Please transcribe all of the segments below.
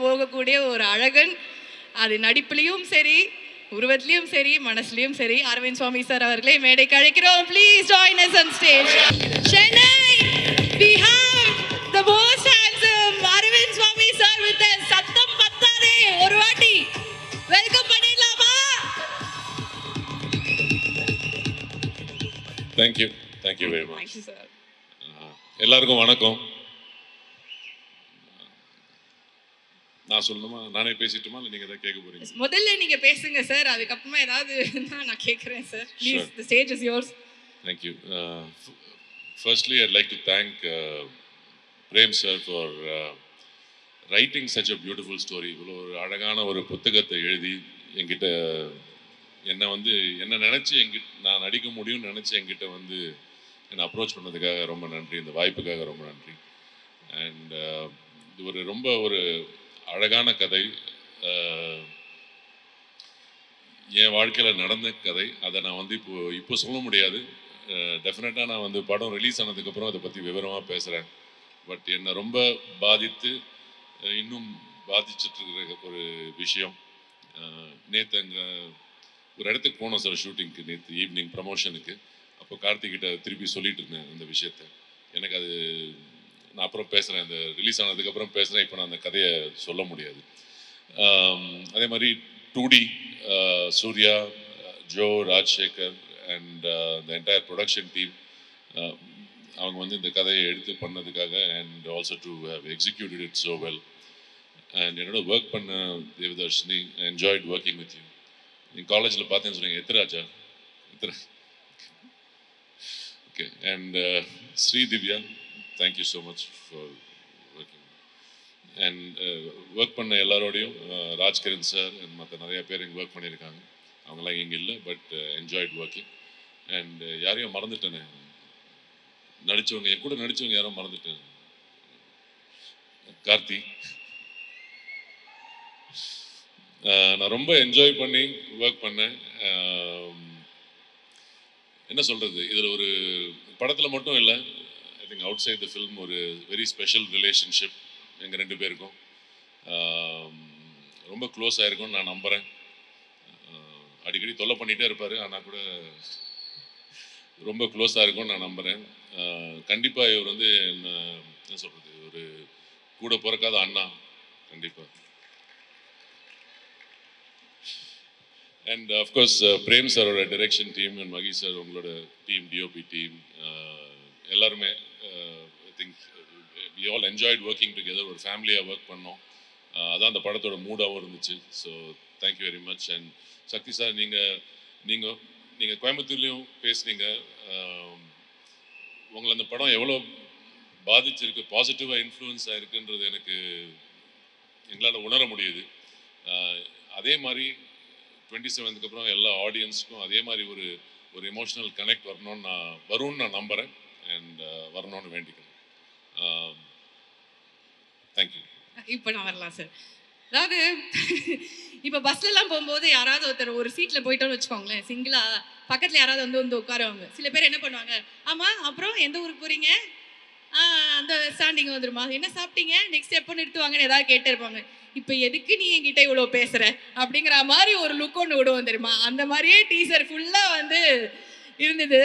போகக்கூடிய ஒரு அழகன். அது நடிப்புலையும் சரி, உருவத்திலையும் சரி, மனசுலையும் சரி. அரவிந்த் சுவாமி சார் அவர்களை மேடைக்கு அழைக்கிறோம். Please join us on stage. Chennai, we have the most handsome Arvind Swamy sir with us. சத்தம் பத்தாதே, ஒரு வாட்டி வெல்கம் பண்ணிடலாமா? Thank you very much. Thank you sir. எல்லாருக்கும் வணக்கம். நான் சொல்லணுமா, நானே பேசிட்டுமா, இல்லை நீங்கள் தான் கேட்க போறீங்க? முதல்ல நீங்க பேசுங்க சார், அதுக்கப்புறமா ஏதாவது நான் கேட்குறேன் sir. Please, the stage is yours. Thank you. Firstly, I'd like to thank Prem sir for writing such a beautiful story. இவ்வளோ ஒரு அழகான ஒரு புத்தகத்தை எழுதி என்கிட்ட என்ன நினச்சி நான் நடிக்க முடியும்னு நினச்சி என்கிட்ட என்னை அப்ரோச் பண்ணதுக்காக ரொம்ப நன்றி. இந்த வாய்ப்புக்காக ரொம்ப நன்றி. அண்ட் இது ரொம்ப ஒரு அழகான கதை, என் வாழ்க்கையில் நடந்த கதை. அதை நான் இப்போ சொல்ல முடியாது. டெஃபினட்டாக நான் படம் ரிலீஸ் ஆனதுக்கப்புறம் அதை பற்றி விவரமாக பேசுகிறேன். பட் என்னை ரொம்ப பாதித்து இன்னும் பாதிச்சுட்ருக்கிற ஒரு விஷயம். நேற்று அங்கே ஒரு இடத்துக்கு போனோம் சார் ஷூட்டிங்க்கு, நேற்று ஈவினிங் ப்ரமோஷனுக்கு. அப்போ கார்த்திகிட்ட திருப்பி சொல்லிட்டு இருந்தேன் அந்த விஷயத்த. எனக்கு அது நான் அப்புறம் பேசுகிறேன், அந்த ரிலீஸ் ஆனதுக்கப்புறம் பேசுகிறேன். இப்போ நான் அந்த கதையை சொல்ல முடியாது. அதே மாதிரி 2D, Suriya, Jo, Rajsekar and the entire production team, அவங்க இந்த கதையை எடுத்து பண்ணதுக்காக and also to have executed it so well. And என்னோட ஒர்க் பண்ண Devadharshini, enjoyed working with you. நீங்கள் காலேஜில் பார்த்தேன்னு சொன்னீங்க, Ethiraj okay. And Sri Divya, thank you so much for working. And work பண்ண எல்லாரோடையும், ராஜ்கிரண் சார் அண்ட் மற்ற நிறையா பேர் இங்கே ஒர்க் பண்ணியிருக்காங்க. அவங்களாம் இங்கே இல்லை, பட் என்ஜாய்ட் ஒர்க்கிங். அண்ட் யாரையும் மறந்துட்டேனே, நடித்தவங்க, என் கூட நடித்தவங்க யாரும் மறந்துட்டேன். கார்த்தி, நான் ரொம்ப என்ஜாய் பண்ணி ஒர்க் பண்ணேன். என்ன சொல்கிறது, இதில் ஒரு படத்தில் மட்டும் இல்லை, I think outside the film ஒரு வெரி ஸ்பெஷல் ரிலேஷன்ஷிப் எங்கள் ரெண்டு பேருக்கும். ரொம்ப க்ளோஸ் ஆகிருக்கும்னு நான் நம்புகிறேன். அடிக்கடி தொல்லை பண்ணிகிட்டே இருப்பார், ஆனால் கூட ரொம்ப க்ளோஸாக இருக்கும்னு நான் நம்புகிறேன். கண்டிப்பாக இவர் என்ன சொல்கிறது, ஒரு கூட பிறக்காத அண்ணா கண்டிப்பாக. அண்ட் அஃப்கோர்ஸ் பிரேம் சாரோட direction team and Mahi sir, உங்களோட டீம், டிஓபி டீம், எல்லாருமே I think we all enjoyed working together. ஒரு ஃபேமிலியாக ஒர்க் பண்ணோம். அதான் அந்த படத்தோட மூடாகவும் இருந்துச்சு. So thank you very much. And Shakti sir, நீங்கள் கோயம்புத்தூர்லேயும் பேசுனீங்க. உங்களை அந்த படம் எவ்வளோ பாதிச்சிருக்கு, பாசிட்டிவாக இன்ஃப்ளூயன்ஸ் ஆகிருக்குன்றது எங்களால் உணர முடியுது. அதே மாதிரி 27க்கு அப்புறம் எல்லா ஆடியன்ஸுக்கும் அதே மாதிரி ஒரு எமோஷனல் கனெக்ட் வரும்னு நான் நம்புகிறேன். அண்ட் வரணும்னு வேண்டிக்கிறேன். தேங்க்யூ. இப்போ நான் வரலாம் சார். அதாவது இப்போ பஸ்லலாம் போகும்போது யாராவது ஒருத்தர் ஒரு சீட்டில் போயிட்டோன்னு வச்சுக்கோங்களேன், சிங்கிளாக பக்கத்தில் யாராவது வந்து உட்காருவாங்க. சில பேர் என்ன பண்ணுவாங்க, ஆமாம் அப்புறம் எந்த ஊருக்கு போகிறீங்க, அந்த ஸ்டாண்டிங் வந்துருமா, என்ன சாப்பிட்டீங்க, நெக்ஸ்ட் எப்போ நிறுத்துவாங்கன்னு ஏதாவது கேட்டே இருப்பாங்க. இப்போ எதுக்கு நீ என்கிட்ட இவ்வளோ பேசுகிற அப்படிங்கிற மாதிரி ஒரு லுக் ஒன்று விடுவோம் தெரியுமா. அந்த மாதிரியே டீசர் ஃபுல்லாக இருந்தது.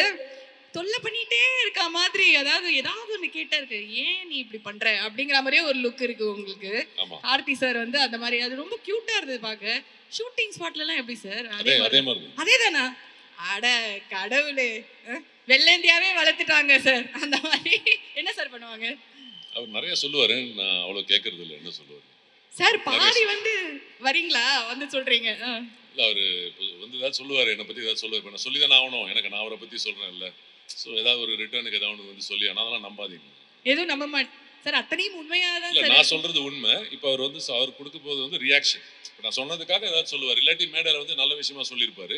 தொல்லை பண்ணிகிட்டே இருக்க மாதிரி, அதாவது ஏதாவது ஒன்று கேட்டா இருக்கு, ஏன் நீ இப்படி பண்ற அப்படிங்கிற மாதிரியே ஒரு லுக் இருக்கு உங்களுக்கு. ஆர்த்தி சார் அந்த மாதிரி, அது ரொம்ப கியூட்டா இருந்தது பார்க்க. ஷூட்டிங் ஸ்பாட்லாம் எப்படி சார்? அதே தானா? அட கடவுளே, வெள்ளேந்தியாவே வளர்த்துட்டாங்க சார். அந்த மாதிரி என்ன சார் பண்ணுவாங்க? அவர் நிறைய சொல்லுவாரு, நான் அவ்வளோ கேட்கறது இல்லை. என்ன சொல்லுவாரு சார்? பாதி வரீங்களா சொல்றீங்க. இல்லை, அவர் ஏதாவது சொல்லுவார், என்னை பற்றி ஏதாவது சொல்லுவார். இப்போ நான் சொல்லி தானே ஆகணும், நான் அவரை பற்றி சொல்கிறேன்ல. ஸோ ஏதாவது ஒரு ரிட்டர்னுக்கு ஏதாவது சொல்லி, ஆனால் அதெல்லாம் நம்பாதீங்க. எதுவும் நம்ப மாட்டேன் சார், அத்தனையும் உண்மையாக தான் சார். நான் சொல்கிறது உண்மை. இப்போ அவர் அவர் கொடுக்க போது ரியாக்ஷன். இப்போ நான் சொன்னதுக்காக ஏதாவது சொல்லுவார், இல்லாட்டி மேடையில் நல்ல விஷயமா சொல்லியிருப்பாரு.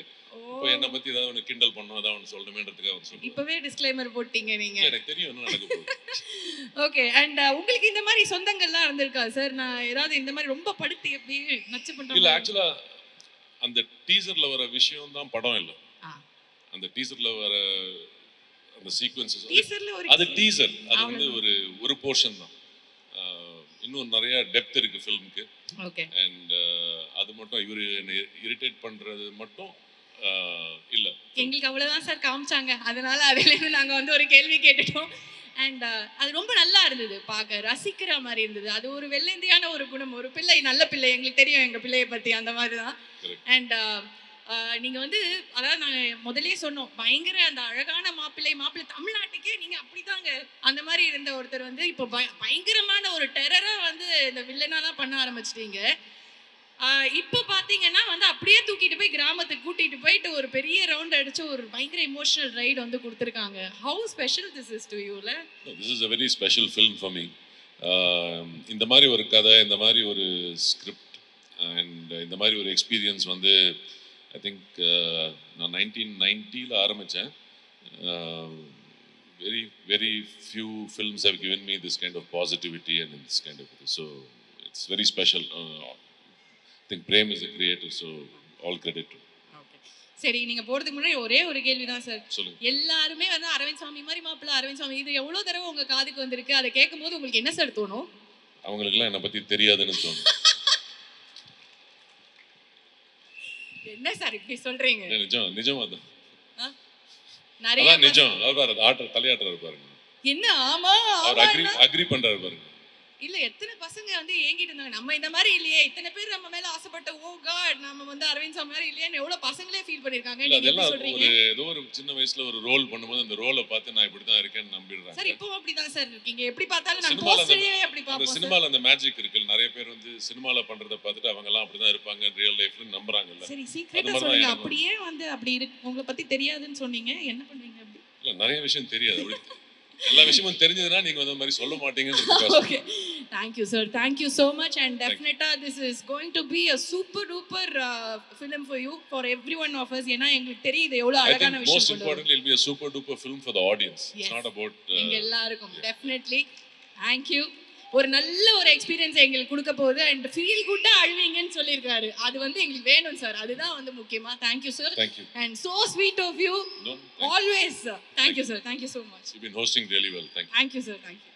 இப்போ என்னை பற்றி ஏதாவது ஒன்று கிண்டல் பண்ணணும், ஏதாவது ஒன்று சொல்லணுமேன்றதுக்காக அவர் சொல்லுவார். இப்போவே டிஸ்க்ளைமர் போட்டீங்க நீங்கள். எனக்கு தெரியும் என்ன நடக்க போகுது. ஓகே. அண்ட் உங்களுக்கு இந்த மாதிரி சொந்தங்கள்லாம் இருந்திருக்கா சார்? நான் ஏதாவது இந்த மாதிரி ரொம்ப படுத்தி எப்படி நச்சு பண்ணுறேன்? இல்லை, ஆக்சுவலாக அந்த டீசரில் வர விஷயம் தான் படம் இல்லை. அந்த டீசரில் வர அந்த சீக்வன்சஸ், அது டீசர், அது ஒரு போர்ஷன் தான். இன்னும் நிறைய டெப்த் இருக்கு ஃபிலிமுக்கு. ஓகே. அண்ட் அது மட்டும் இவர் என்னை இரிட்டேட் பண்றது மட்டும் இல்லை. எங்களுக்கு அவ்வளோதான் சார் காமிச்சாங்க, அதனால அதுலேருந்து நாங்கள் வந்து ஒரு கேள்வி கேட்டுட்டோம். அண்ட் அது ரொம்ப நல்லா இருந்தது, பார்க்க ரசிக்கிற மாதிரி இருந்தது. அது ஒரு வெள்ளந்தியான ஒரு குணம், ஒரு பிள்ளை நல்ல பிள்ளை, எங்களுக்கு தெரியும் எங்கள் பிள்ளையை பற்றி, அந்த மாதிரி தான். அண்ட் நீங்கள் வந்து அதாவது நாங்கள் முதலே சொன்னோம், பயங்கர அந்த அழகான மாப்பிள்ளை தமிழ்நாட்டுக்கே நீங்கள் அப்படிதாங்க அந்த மாதிரி இருந்த ஒருத்தர் வந்து இப்போ பயங்கரமான ஒரு டெரராக வந்து இந்த வில்லனாலாம் பண்ண ஆரம்பிச்சிட்டீங்க. இப்போ பார்த்தீங்கன்னா வந்து அப்படியே தூக்கிட்டு போய் கிராமத்துக்கு கூட்டிகிட்டு போயிட்டு ஒரு பெரிய ரவுண்ட் அடிச்சு ஒரு பயங்கர இமோஷனல் ரைடு வந்து கொடுத்துருக்காங்க. How special this is to யூல? This is a very special film for me. இந்த மாதிரி ஒரு கதை, இந்த மாதிரி ஒரு ஸ்கிரிப்ட் அண்ட் இந்த மாதிரி ஒரு எக்ஸ்பீரியன்ஸ் வந்து ஐ திங்க் நான் 1990 ஆரம்பித்தேன். very few films have given me this kind of positivity and this kind of so it's very special. I think Prem is the creator, so all credit to. Okay. சரி, நீங்க போறதுக்கு முன்னாடி ஒரே ஒரு கேள்வி தான் சார். சொல்லுங்க. எல்லாருமே வந்து அரவிந்த் சாமி மாதிரி மாப்பிள்ள, அரவிந்த் சாமி, இது எவ்வளவு தடவை உங்க காதுக்கு வந்திருக்கு? அதை கேட்கும்போது உங்களுக்கு என்ன சார் தோணும்? அவங்களுக்குலாம் என்னை பத்தி தெரியாதுன்னு தோணும். என்ன சார் இப்படி சொல்றீங்க? நிஜம் அதான். நிறைய நிஜம். அவர் ஆட்டர் தலையாட்டுறாரு பாருங்க. என்ன ஆமா அக்ரி பண்றாரு பாருங்க. இல்ல எத்தனை பசங்க வந்து ஏங்கிட்டு இருந்தாங்க, நம்ம இந்த மாதிரி இல்லையே, இத்தனை பேர் நம்ம மேல ஆசைப்பட்ட, ஓ காட் நம்ம வந்து அரவிந்த் சாமி மாதிரி இல்லையேன்னு எவ்வளவு பசங்களே ஃபீல் பண்ணிருக்காங்க. அதெல்லாம் ஒரு ஏதோ ஒரு சின்ன வயசுல ஒரு ரோல் பண்ணும்போது அந்த ரோலை பார்த்து நான் இப்படி தான் இருக்கேன்னு நம்பிடுறாங்க. சார் இப்போ அப்படிதான் சார் இருக்கீங்க, எப்படி பார்த்தாலும் நான் போஸ்டரே அப்படி பாப்போம். சினிமால அந்த மேஜிக் இருக்கு. நிறைய பேர் வந்து சினிமால பண்றத பார்த்துட்டு அவங்க எல்லாம் அப்படிதான் இருப்பாங்க ரியல் லைஃப்ல நம்புறாங்கல்ல. சரி சீக்கிரட்டா சொல்லுங்க, அப்படியே வந்து அப்படி இருக்கு உங்களை பத்தி தெரியாதுன்னு சொன்னீங்க, என்ன பண்றீங்க அப்படி? இல்ல நிறைய விஷயம் தெரியாது, அப்படி எல்லா விஷயமும் தெரிஞ்சதுன்னா நீங்க அந்த மாதிரி சொல்ல மாட்டீங்கன்னு. Okay, thank you sir, thank you so much, and definitely this is going to be a super duper film for you, for every one of us. ஏனா எங்களுக்கு தெரியுது எவ்வளவு அழகான விஷயம். Most importantly it will be a super duper film for the audience. It's not about எங்க எல்லாருக்கும். Definitely thank you. ஒரு நல்ல ஒரு எக்ஸ்பீரியன்ஸ் எங்களுக்கு கொடுக்க போகுது அண்ட் ஃபீல் குட்டா அழுவீங்கன்னு சொல்லியிருக்காரு, அது வந்து எங்களுக்கு வேணும் சார், அதுதான் வந்து முக்கியமா. Thank you sir, and so sweet of you always. Thank you sir, thank you so much. You've been hosting really well. Thank you. Thank you sir, thank you.